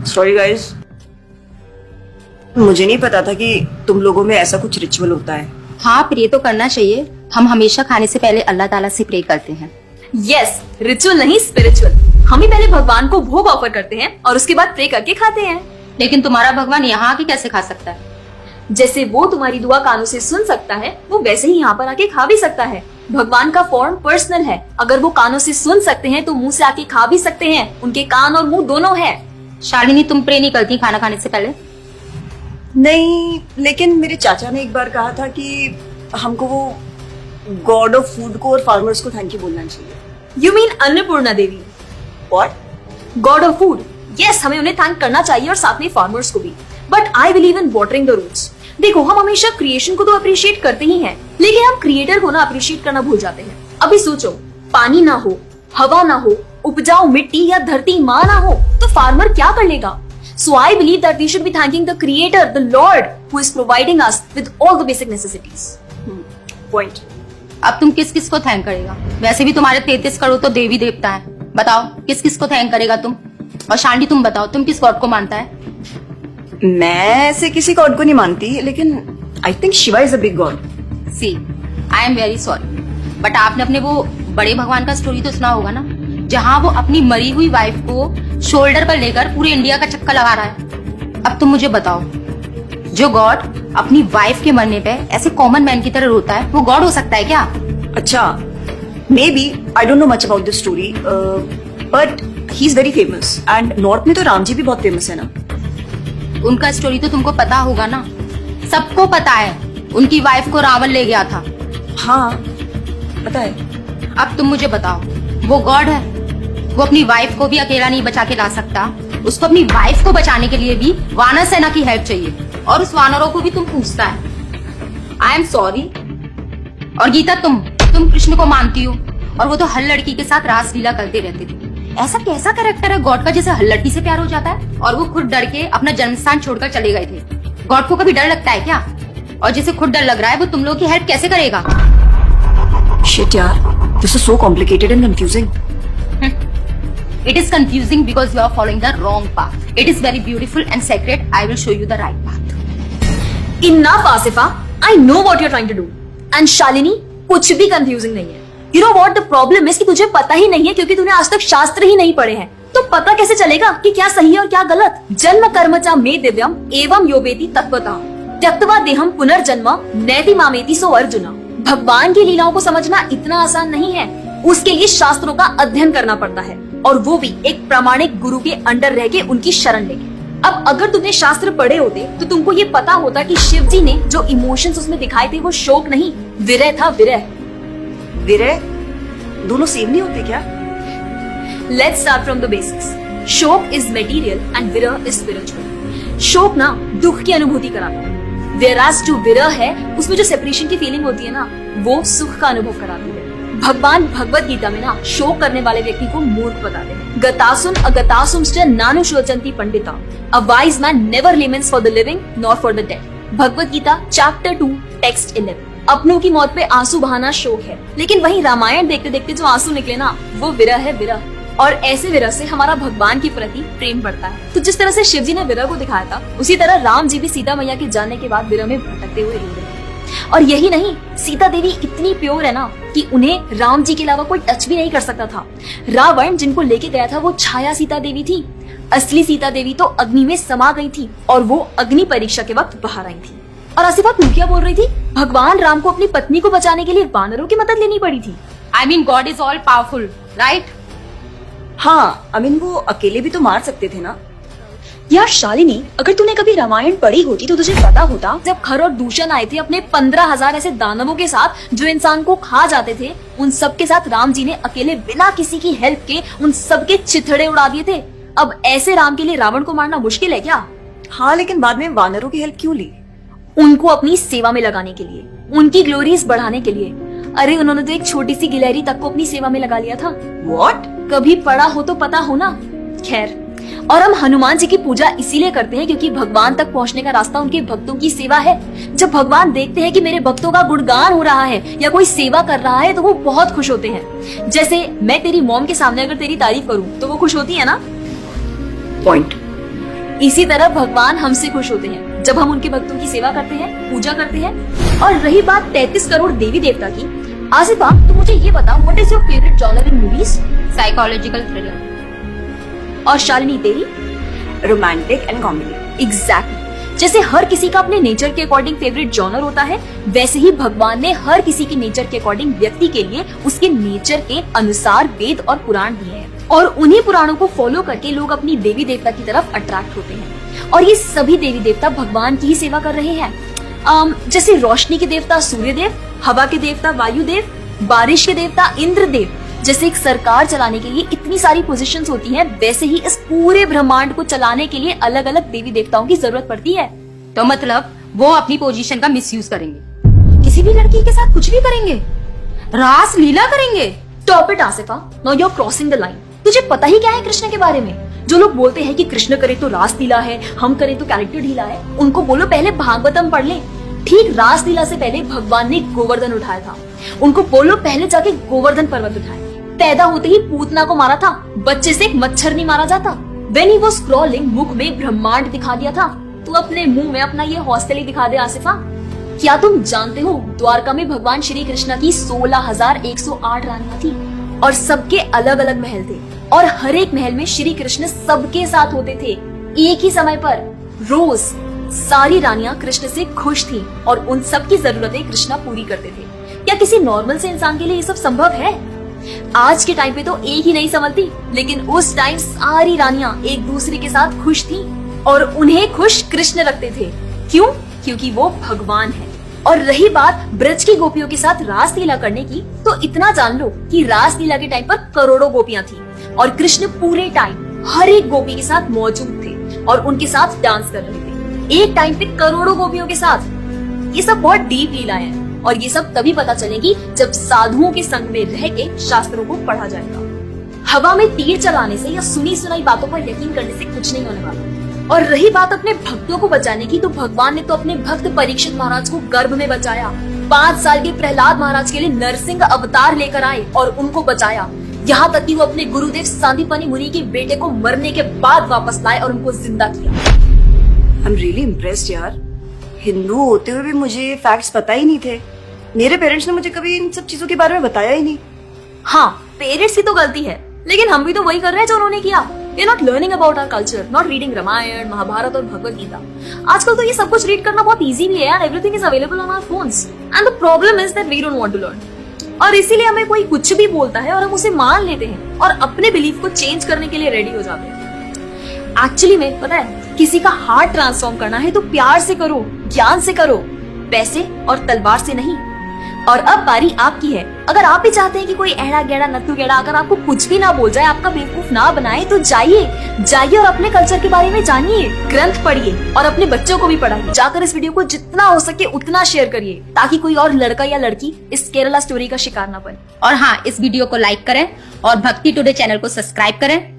Sorry guys, मुझे नहीं पता था कि तुम लोगों में ऐसा कुछ रिचुअल होता है। हाँ, प्रे तो करना चाहिए। हम हमेशा खाने से पहले अल्लाह ताला से प्रे करते हैं। यस, रिचुअल नहीं स्पिरिचुअल। हम ही पहले भगवान को भोग ऑफर करते हैं और उसके बाद प्रे करके खाते हैं। लेकिन तुम्हारा भगवान यहाँ आके कैसे खा सकता है? जैसे वो तुम्हारी दुआ कानों से सुन सकता है, वो वैसे ही यहाँ पर आके खा भी सकता है। भगवान का फॉर्म पर्सनल है। अगर वो कानों से सुन सकते हैं तो मुंह से आके खा भी सकते हैं। उनके कान और मुंह दोनों है। शालिनी, तुम प्रे नहीं करती खाना खाने से पहले? नहीं, लेकिन मेरे चाचा ने एक बार कहा था कि हमको वो गॉड ऑफ फूड को और फार्मर्स को थैंक यू बोलना चाहिए। You mean Annapurna Devi? What? God of food. Yes, हमें उन्हें थैंक करना चाहिए और साथ में फार्मर्स को भी। But I believe in watering the roots. देखो, हम हमेशा क्रिएशन को तो अप्रिशिएट करते ही हैं, लेकिन हम क्रिएटर को ना अप्रिशिएट करना भूल जाते हैं। अभी सोचो, पानी ना हो, हवा ना हो, उपजाऊ मिट्टी या धरती माँ ना हो, तो फार्मर क्या कर लेगा? So I believe that we should be thanking the Creator, the Lord, who is providing us with all the basic necessities. Point. अब तुम किस किस को थैंक करेगा? वैसे भी तुम्हारे 33 करोड़ तो देवी देवता है। बताओ, किस किस को थैंक करेगा तुम? और शांति, तुम बताओ, तुम किस गॉड को मानता है? मैं ऐसे किसी गॉड को नहीं मानती, लेकिन I think Shiva is a big god. See, I am very sorry, but आपने अपने वो बड़े भगवान का स्टोरी तो सुना होगा ना, जहाँ वो अपनी मरी हुई वाइफ को शोल्डर पर लेकर पूरे इंडिया का चक्कर लगा रहा है। अब तुम मुझे बताओ, जो गॉड अपनी वाइफ के मरने पे ऐसे कॉमन मैन की तरह रोता है, वो गॉड हो सकता है क्या? अच्छा, may be, I don't know much about this story, but he is very famous and north में तो राम जी भी बहुत फेमस है ना। उनका स्टोरी तो तुमको पता होगा ना, सबको पता है। उनकी वाइफ को रावण ले गया था। हाँ, पता है। अब तुम मुझे बताओ, वो गॉड है? वो अपनी वाइफ को भी अकेला नहीं बचा के ला सकता। उसको अपनी वाइफ को बचाने के लिए भी वानर सेना की हेल्प चाहिए, और उस वानरों को भी तुम पूछता है। I am sorry. और गीता, तुम कृष्ण को मानती हो, और वो तो हर लड़की के साथ रासलीला करते रहते थे। ऐसा कैसा कैरेक्टर है गॉड का जिसे हर लड़की से प्यार हो जाता है? और वो खुद डर के अपना जन्मस्थान छोड़कर चले गए थे। गॉड को कभी डर लगता है क्या? और जिसे खुद डर लग रहा है, वो तुम लोग की हेल्प कैसे करेगा? शिट यार, this is so complicated and confusing. It is confusing because you are following the wrong path. It is very beautiful and sacred. I will show you the right path. Enough, Asifa. I know what you're trying to do. And Shalini, कुछ भी confusing नहीं है। You know what the problem is कि तुझे पता ही नहीं है, क्योंकि तूने आज तक शास्त्र ही नहीं पढ़े हैं। तो पता कैसे चलेगा कि क्या सही है और क्या गलत? जन्म कर्म च मे दिव्यम एवं योवेति तत्वतः त्यक्त्वा देहम पुनर्जन्म नैति मामेति सो अर्जुना। भगवान की लीलाओं को समझना इतना आसान नहीं है। उसके लिए शास्त्रों का अध्ययन करना पड़ता है, और वो भी एक प्रामाणिक गुरु के अंडर रह के उनकी शरण लेके। अब अगर तुमने शास्त्र पढ़े होते तो तुमको ये पता होता कि शिव जी ने जो इमोशंस उसमें दिखाए थे वो शोक नहीं, विरह था। विरह विरह दोनों सेम नहीं होते क्या? Let's start from the basics. शोक इज मटेरियल एंड विरह इज स्पिरिचुअल। शोक ना दुख की अनुभूति कराता है, whereas जो विरह है उसमें जो सेपरेशन की फीलिंग होती है ना, वो सुख का अनुभव कराती है। भगवान भगवत गीता में ना शोक करने वाले व्यक्ति को मूर्ख बताते हैं। गतासुन अगतासुंश्च नानु शोचन्ति पंडिता, a wise man never laments for the living nor for the dead. Bhagavad Gita chapter 2 text 11। अपनों की मौत पे आंसू बहाना शोक है, लेकिन वही रामायण देखते देखते जो आंसू निकले ना, वो विरह है। विरह, और ऐसे विरह से हमारा भगवान के प्रति प्रेम बढ़ता है। तो जिस तरह से शिव जी ने विरह को दिखाया था, उसी तरह राम जी भी सीता मैया के जाने के बाद विरह में भटकते हुए रो रहे हैं। और यही नहीं, सीता देवी इतनी प्योर है ना कि उन्हें राम जी के अलावा कोई टच भी नहीं कर सकता था। रावण जिनको लेके गया था वो छाया सीता देवी थी। असली सीता देवी तो अग्नि में समा गई थी, और वो अग्नि परीक्षा के वक्त बाहर आई थी। और आसिफा, तू क्या बोल रही थी? भगवान राम को अपनी पत्नी को बचाने के लिए वानरों की मदद लेनी पड़ी थी। I mean, God is all powerful, right? हाँ, I mean, वो अकेले भी तो मार सकते थे ना। यार शालिनी, अगर तूने कभी रामायण पढ़ी होती तो तुझे पता होता, जब खर और दूषण आए थे अपने 15,000 ऐसे दानवों के साथ जो इंसान को खा जाते थे, उन सब के साथ राम जी ने अकेले बिना किसी की हेल्प के उन सब के चिथड़े उड़ा दिए थे। अब ऐसे राम के लिए रावण को मारना मुश्किल है क्या? हाँ, लेकिन बाद में वानरों की हेल्प क्यों ली? उनको अपनी सेवा में लगाने के लिए, उनकी ग्लोरीज बढ़ाने के लिए। अरे उन्होंने तो एक छोटी सी गिलहरी तक को अपनी सेवा में लगा लिया था। What? कभी पढ़ा हो तो पता हो ना। खैर, और हम हनुमान जी की पूजा इसीलिए करते हैं क्योंकि भगवान तक पहुंचने का रास्ता उनके भक्तों की सेवा है। जब भगवान देखते हैं कि मेरे भक्तों का गुणगान हो रहा है या कोई सेवा कर रहा है तो वो बहुत खुश होते हैं। जैसे मैं तेरी मॉम के सामने अगर तेरी तारीफ करूं तो वो खुश होती है ना। पॉइंट। इसी तरह भगवान हमसे खुश होते हैं जब हम उनके भक्तों की सेवा करते हैं, पूजा करते हैं। और रही बात 33 करोड़ देवी देवता की, आसिफा तो मुझे ये बता, what is your favourite genre in movies? Psychological thriller. और शालिनी तेरी? Romantic and comedy. एग्जैक्टली। जैसे हर किसी का अपने नेचर के अकॉर्डिंग फेवरेट जॉनर होता है, वैसे ही भगवान ने हर किसी के नेचर के अकॉर्डिंग व्यक्ति के लिए उसके नेचर के अनुसार वेद और पुराण दिए हैं। और उन्हीं पुराणों को फॉलो करके लोग अपनी देवी देवता की तरफ अट्रैक्ट होते हैं। और ये सभी देवी देवता भगवान की ही सेवा कर रहे हैं। जैसे रोशनी के देवता सूर्यदेव, हवा के देवता वायुदेव, बारिश के देवता इंद्रदेव। जैसे एक सरकार चलाने के लिए इतनी सारी पोजीशंस होती हैं, वैसे ही इस पूरे ब्रह्मांड को चलाने के लिए अलग अलग देवी देवताओं की जरूरत पड़ती है। तो मतलब वो अपनी पोजीशन का मिसयूज करेंगे, किसी भी लड़की के साथ कुछ भी करेंगे, रास लीला करेंगे। Stop it Asifa, now you are crossing the line. तुझे पता ही क्या है कृष्ण के बारे में? जो लोग बोलते हैं कि कृष्ण करे तो रास लीला है, हम करें तो कैरेक्टर ढीला है, उनको बोलो पहले भागवतम पढ़ ले। ठीक रास लीला से पहले भगवान ने गोवर्धन उठाया था। उनको बोलो पहले जाके गोवर्धन पर्वत उठाए। पैदा होते ही पूतना को मारा था, बच्चे से एक मच्छर नहीं मारा जाता। When he was crawling, मुख में ब्रह्मांड दिखा दिया था। तू अपने मुंह में अपना ये हॉस्टल ही दिखा दे आसिफा। क्या तुम जानते हो द्वारका में भगवान श्री कृष्ण की 16,108 रानियां थी और सबके अलग अलग महल थे और हर एक महल में श्री कृष्ण सबके साथ होते थे एक ही समय पर। रोज सारी रानियां कृष्ण से खुश थी और उन सब की जरूरतें कृष्णा पूरी करते थे। क्या किसी नॉर्मल से इंसान के लिए ये सब संभव है? आज के टाइम पे तो एक ही नहीं संभलती, लेकिन उस टाइम सारी रानियां एक दूसरे के साथ खुश थी और उन्हें खुश कृष्ण रखते थे। क्यों? क्योंकि वो भगवान है। और रही बात ब्रज की गोपियों के साथ रास लीला करने की, तो इतना जान लो कि रास लीला के टाइम पर करोड़ों गोपियां थी और कृष्ण पूरे टाइम हर एक गोपी के साथ मौजूद थे और उनके साथ डांस कर रहे थे एक टाइम पे करोड़ों गोपियों के साथ। ये सब बहुत डीप लीला है और ये सब तभी पता चलेगी जब साधुओं के संग में रह के शास्त्रों को पढ़ा जाएगा। हवा में तीर चलाने से या सुनी सुनाई बातों पर यकीन करने से कुछ नहीं होने वाला। और रही बात अपने भक्तों को बचाने की, तो भगवान ने तो अपने भक्त परीक्षित महाराज को गर्भ में बचाया। 5 साल के प्रहलाद महाराज के लिए नरसिंह अवतार लेकर आए और उनको बचाया। यहाँ तक कि वो अपने गुरुदेव सांदीपनि मुनि के बेटे को मरने के बाद वापस लाए और उनको जिंदा किया। आई एम रियली इम्प्रेस्ड यार। हिंदू होते हुए भी मुझे फैक्ट्स पता ही नहीं थे। मेरे पेरेंट्स ने मुझे कभी इन सब चीजों के बारे में बताया ही नहीं। हाँ, पेरेंट्स की तो गलती है, लेकिन हम भी तो वही कर रहे हैं जो उन्होंने किया। We are not learning about our culture, not reading Ramayan, Mahabharat और भगवत गीता। आजकल तो ये सब कुछ रीड करना बहुत इजी भी है यार। Everything is available on our phones. And the problem is that we don't want to learn. और इसीलिए हमें कोई कुछ भी बोलता है और हम उसे मान लेते हैं और अपने बिलीफ को चेंज करने के लिए रेडी हो जाते हैं। एक्चुअली में पता है, किसी का हार्ट ट्रांसफॉर्म करना है तो प्यार से करो, ज्ञान से करो, पैसे और तलवार से नहीं। और अब बारी आपकी है। अगर आप भी चाहते हैं कि कोई एड़ा गेड़ा नत्थु गेड़ा अगर आपको कुछ भी ना बोल जाए, आपका बेवकूफ ना बनाए, तो जाइए और अपने कल्चर के बारे में जानिए, ग्रंथ पढ़िए और अपने बच्चों को भी पढ़ाइए। जाकर इस वीडियो को जितना हो सके उतना शेयर करिए ताकि कोई और लड़का या लड़की इस केरला स्टोरी का शिकार ना बने। और हाँ, इस वीडियो को लाइक करें और भक्ति टुडे चैनल को सब्सक्राइब करें।